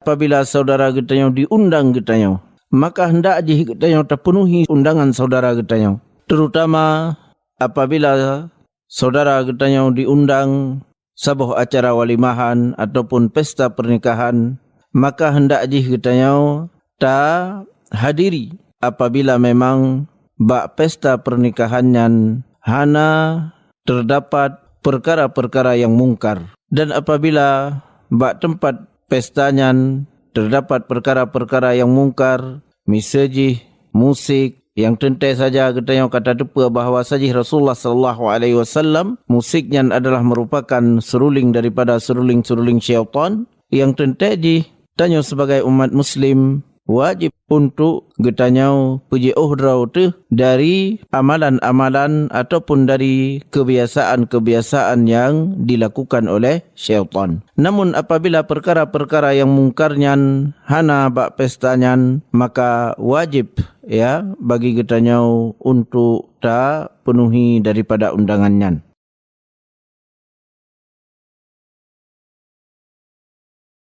apabila saudara getanyau diundang getanyau, maka hendak je getanyau terpenuhi undangan saudara getanyau. Terutama apabila saudara getanyau diundang sebuah acara walimahan ataupun pesta pernikahan, maka hendak je getanyau ta hadiri apabila memang bak pesta pernikahannya hana terdapat perkara-perkara yang mungkar. Dan apabila bak tempat pestanya terdapat perkara-perkara yang mungkar, misalnya musik, yang tentu saja kita kata depa bahawa saja Rasulullah sallallahu alaihi wasallam musiknya adalah merupakan seruling daripada seruling-seruling syaitan, yang tentu tanya sebagai umat muslim wajib untuk getanyau puji uhrau tu dari amalan-amalan ataupun dari kebiasaan-kebiasaan yang dilakukan oleh syaitan. Namun apabila perkara-perkara yang mungkarnya hana bak pestanya, maka wajib bagi getanyau untuk tak penuhi daripada undangannya.